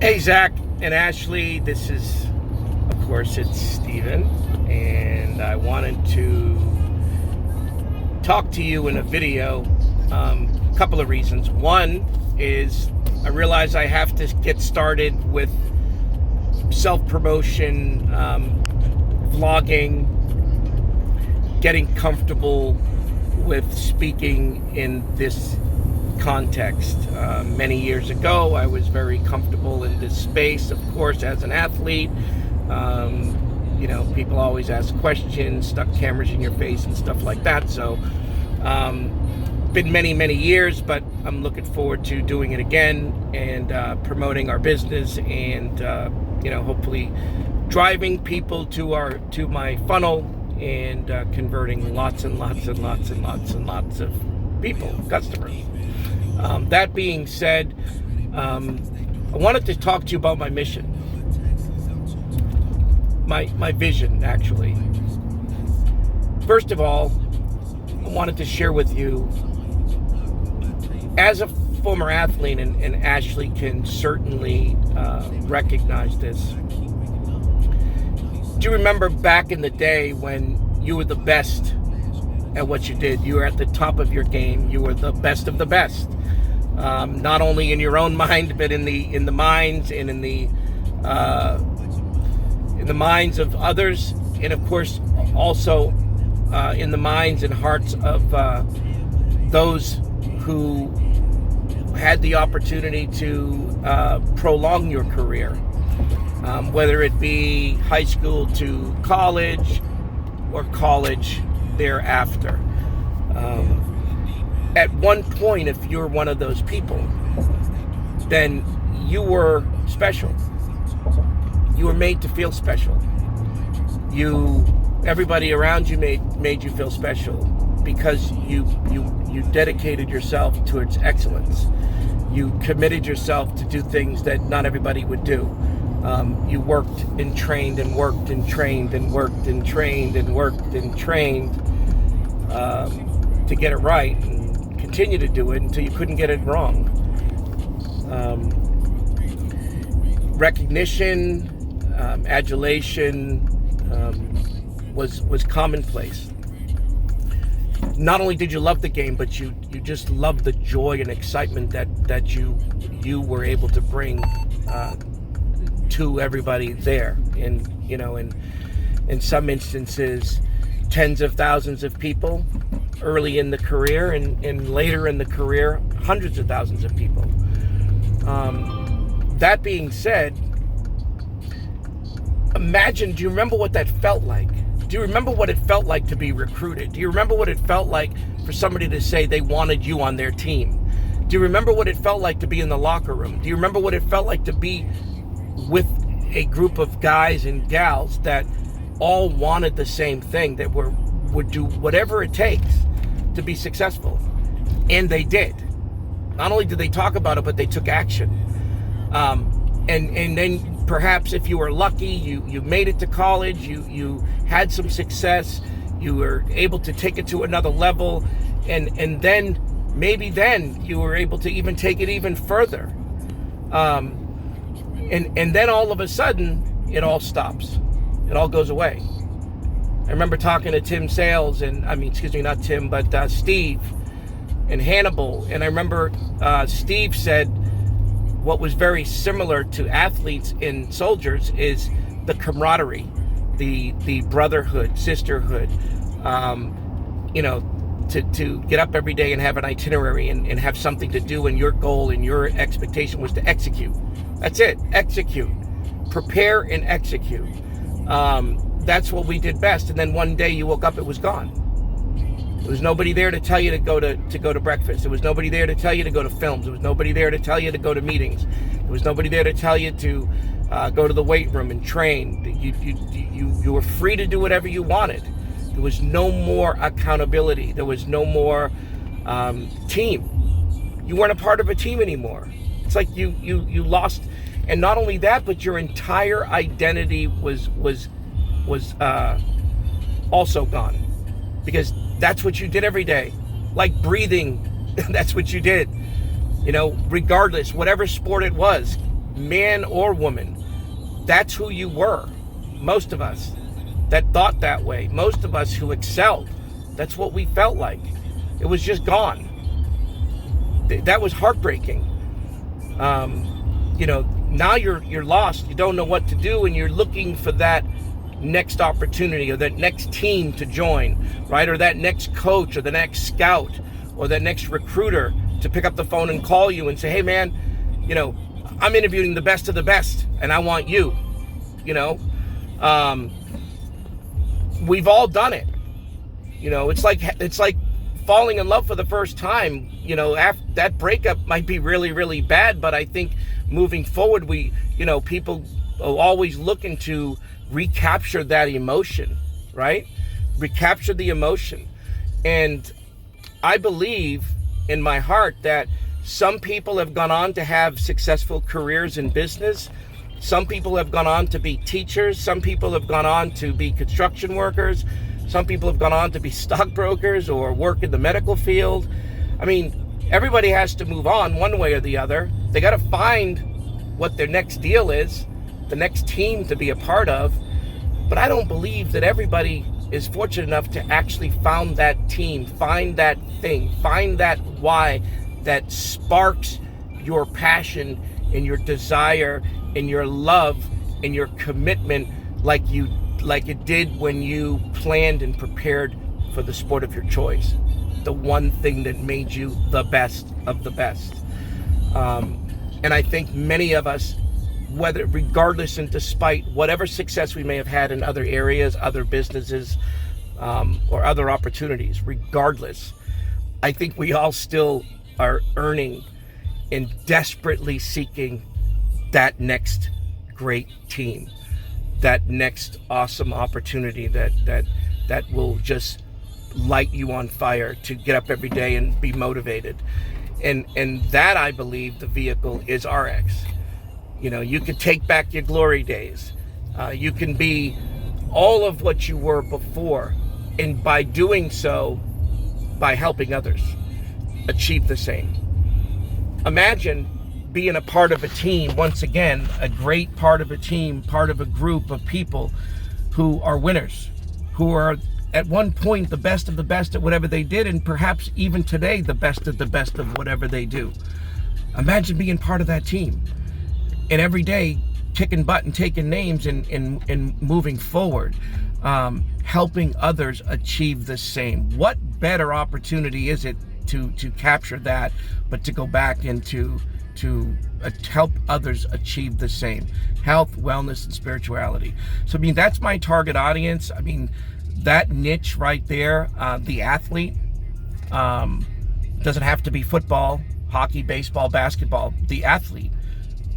Hey, Zach and Ashley, this is, of course, it's Steven, and I wanted to talk to you in a video. A couple of reasons. One is I realize I have to get started with self-promotion, vlogging, getting comfortable with speaking in this context. Many years ago, I was very comfortable in this space, of course, as an athlete. People always ask questions, stuck cameras in your face and stuff like that. So, been many years, but I'm looking forward to doing it again and promoting our business and hopefully driving people to my funnel and converting lots of people, customers. That being said, I wanted to talk to you about my mission, my vision, actually. First of all, I wanted to share with you, as a former athlete, and Ashley can certainly recognize this. Do you remember back in the day when you were the best at what you did? You were at the top of your game. You were the best of the best. Not only in your own mind, but in the minds and in the minds of others, and of course also in the minds and hearts of those who had the opportunity to prolong your career, whether it be high school to college or college thereafter. At one point, if you're one of those people, then you were special. You were made to feel special. Everybody around you made you feel special because you dedicated yourself towards excellence. You committed yourself to do things that not everybody would do. You worked and trained and worked and trained and worked and trained and worked and trained to get it right, and continue to do it until you couldn't get it wrong. Recognition, adulation was commonplace. Not only did you love the game, but you just loved the joy and excitement that you were able to bring to everybody there. And in some instances, tens of thousands of people early in the career, and later in the career, hundreds of thousands of people. That being said, imagine, do you remember what that felt like? Do you remember what it felt like to be recruited? Do you remember what it felt like for somebody to say they wanted you on their team? Do you remember what it felt like to be in the locker room? Do you remember what it felt like to be with a group of guys and gals that all wanted the same thing, that would do whatever it takes to be successful? And they did. Not only did they talk about it, but they took action. And then perhaps if you were lucky, you made it to college, you had some success, you were able to take it to another level, and then maybe then you were able to even take it even further. And then all of a sudden, it all stops. It all goes away. I remember talking to Tim Sales, not Tim, but Steve and Hannibal. And I remember Steve said what was very similar to athletes and soldiers is the camaraderie, the brotherhood, sisterhood, to get up every day and have an itinerary and have something to do, and your goal and your expectation was to execute. That's it. Execute. Prepare and execute. That's what we did best. And then one day you woke up, it was gone. There was nobody there to tell you to go to breakfast. There was nobody there to tell you to go to films. There was nobody there to tell you to go to meetings. There was nobody there to tell you to go to the weight room and train. You were free to do whatever you wanted. There was no more accountability. There was no more team. You weren't a part of a team anymore. It's like you lost. And not only that, but your entire identity was also gone, because that's what you did every day. Like breathing, that's what you did. Regardless, whatever sport it was, man or woman, that's who you were. Most of us that thought that way, most of us who excelled, that's what we felt like. It was just gone. That was heartbreaking. Now you're lost. You don't know what to do, and you're looking for that next opportunity or that next team to join, right? Or that next coach or the next scout or that next recruiter to pick up the phone and call you and say, hey man, I'm interviewing the best of the best and I want you. We've all done it. It's like falling in love for the first time. After that breakup might be really, really bad, but I think moving forward, people are always looking to recapture that emotion, right? Recapture the emotion. And I believe in my heart that some people have gone on to have successful careers in business. Some people have gone on to be teachers. Some people have gone on to be construction workers. Some people have gone on to be stockbrokers or work in the medical field. I mean, everybody has to move on one way or the other. They got to find what their next deal is, the next team to be a part of. But I don't believe that everybody is fortunate enough to actually find that team, find that thing, find that why that sparks your passion and your desire and your love and your commitment like it did when you planned and prepared for the sport of your choice. The one thing that made you the best of the best. And I think many of us, regardless and despite whatever success we may have had in other areas, other businesses, or other opportunities, regardless, I think we all still are earning and desperately seeking that next great team, that next awesome opportunity that will just light you on fire to get up every day and be motivated. And that, I believe, the vehicle is Ariix. You can take back your glory days. You can be all of what you were before. And by doing so, by helping others achieve the same. Imagine being a part of a team, once again, a great part of a team, part of a group of people who are winners, who are at one point the best of the best at whatever they did, and perhaps even today the best of the best of whatever they do. Imagine being part of that team and every day kicking butt and taking names and moving forward, helping others achieve the same. What better opportunity is it to capture that, but to go back into to help others achieve the same? Health, wellness, and spirituality. So that's my target audience. That niche right there, the athlete, doesn't have to be football, hockey, baseball, basketball. The athlete.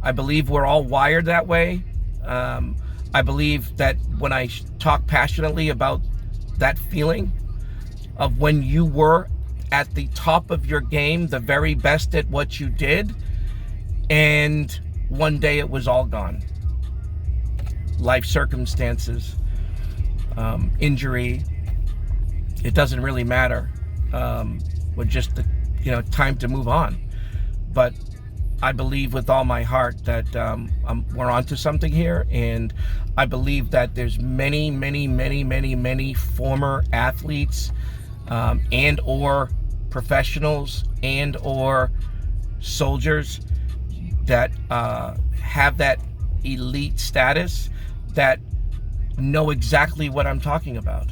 I believe we're all wired that way. I believe that when I talk passionately about that feeling of when you were at the top of your game, the very best at what you did, and one day it was all gone. Life circumstances, injury, it doesn't really matter. We're just time to move on. But I believe with all my heart that we're onto something here, and I believe that there's many former athletes and or professionals and or soldiers that have that elite status that know exactly what I'm talking about.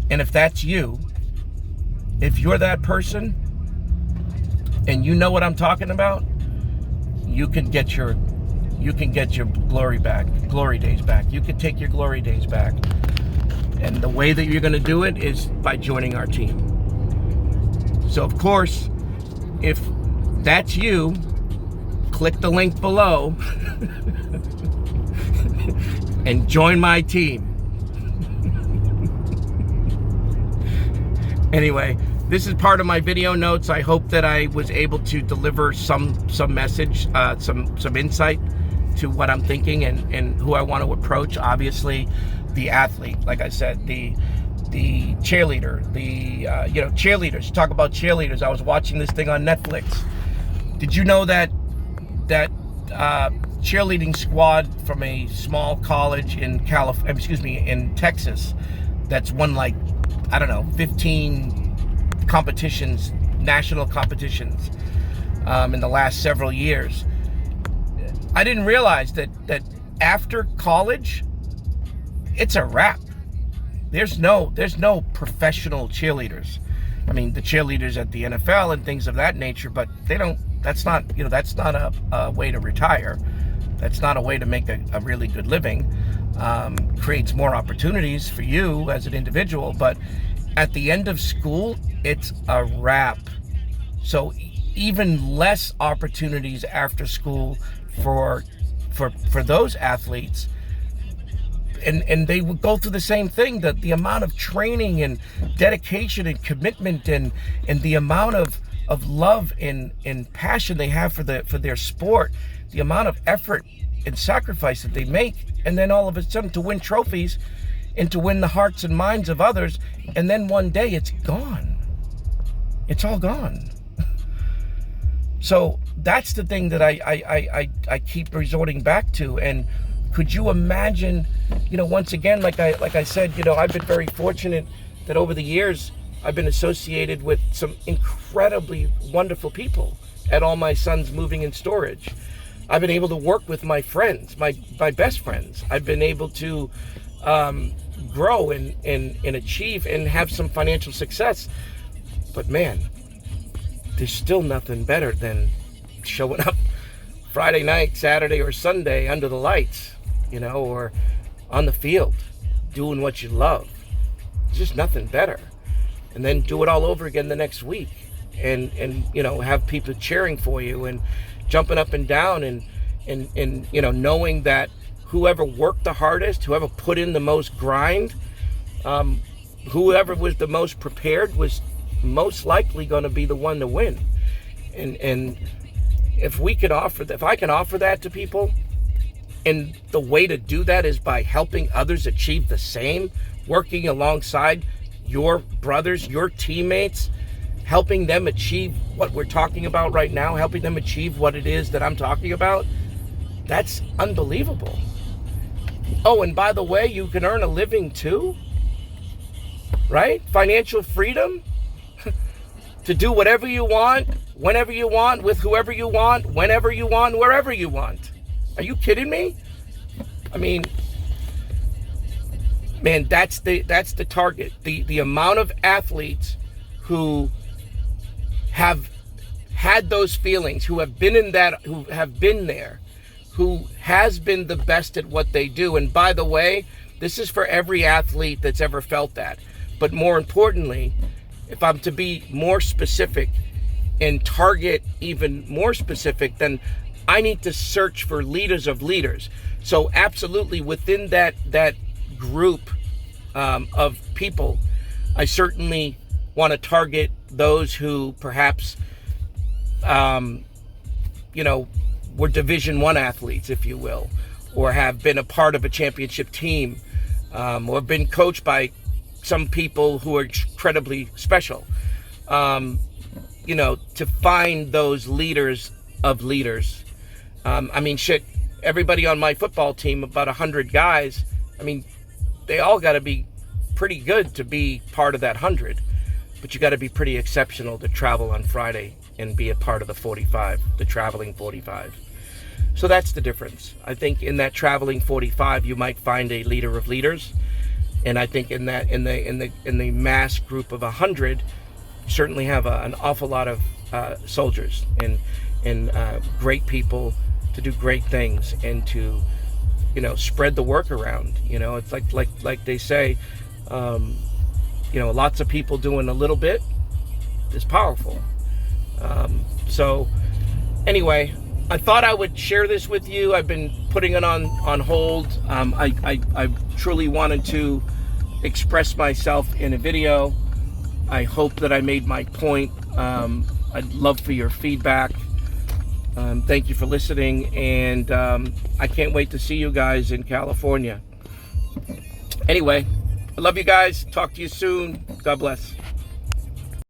And if that's you, if you're that person and you know what I'm talking about, you can get your glory days back. You can take your glory days back. And the way that you're going to do it is by joining our team. So of course, if that's you, click the link below and join my team. Anyway, this is part of my video notes. I hope that I was able to deliver some message, some insight to what I'm thinking and who I want to approach. Obviously, the athlete, like I said, the cheerleader, cheerleaders. Talk about cheerleaders. I was watching this thing on Netflix. Did you know that cheerleading squad from a small college in in Texas that's won like, I don't know, 15 competitions, national competitions, in the last several years. I didn't realize that after college, it's a wrap. There's no professional cheerleaders. I mean, the cheerleaders at the NFL and things of that nature, but that's not a way to retire. That's not a way to make a really good living. Creates more opportunities for you as an individual, but at the end of school, it's a wrap. So even less opportunities after school for those athletes. And they would go through the same thing, that the amount of training and dedication and commitment and the amount of love and passion they have for their sport, the amount of effort and sacrifice that they make, and then all of a sudden to win trophies and to win the hearts and minds of others, and then one day it's gone. It's all gone. So that's the thing that I keep resorting back to. And could you imagine, once again, like I said, I've been very fortunate that over the years I've been associated with some incredibly wonderful people at all my son's moving and storage. I've been able to work with my friends, my best friends. I've been able to grow and achieve and have some financial success. But man, there's still nothing better than showing up Friday night, Saturday, or Sunday under the lights, or on the field, doing what you love. There's just nothing better. And then do it all over again the next week, and have people cheering for you and jumping up and down, and knowing that whoever worked the hardest, whoever put in the most grind, whoever was the most prepared was most likely going to be the one to win. And if I can offer that to people, and the way to do that is by helping others achieve the same, working alongside your brothers, your teammates, helping them achieve what we're talking about right now, helping them achieve what it is that I'm talking about, that's unbelievable. Oh, and by the way, you can earn a living too, right? Financial freedom to do whatever you want, whenever you want, with whoever you want, whenever you want, wherever you want. Are you kidding me? I mean, man, that's the target. The amount of athletes who have had those feelings, who have been in that, who have been there, who has been the best at what they do. And by the way, this is for every athlete that's ever felt that. But more importantly, if I'm to be more specific and target even more specific, then I need to search for leaders of leaders. So absolutely within that group of people, I certainly want to target those who perhaps, were Division I athletes, if you will, or have been a part of a championship team, or have been coached by some people who are incredibly special. To find those leaders of leaders. Everybody on my football team, about 100 guys, they all got to be pretty good to be part of that 100. But you got to be pretty exceptional to travel on Friday and be a part of the 45, the traveling 45. So that's the difference. I think in that traveling 45, you might find a leader of leaders. And I think in the mass group of 100, certainly have an awful lot of soldiers and great people to do great things and to spread the work around. It's like they say, lots of people doing a little bit is powerful. So anyway, I thought I would share this with you. I've been putting it on hold. I truly wanted to express myself in a video. I hope that I made my point. I'd love for your feedback. Thank you for listening, and I can't wait to see you guys in California. Anyway, I love you guys. Talk to you soon. God bless.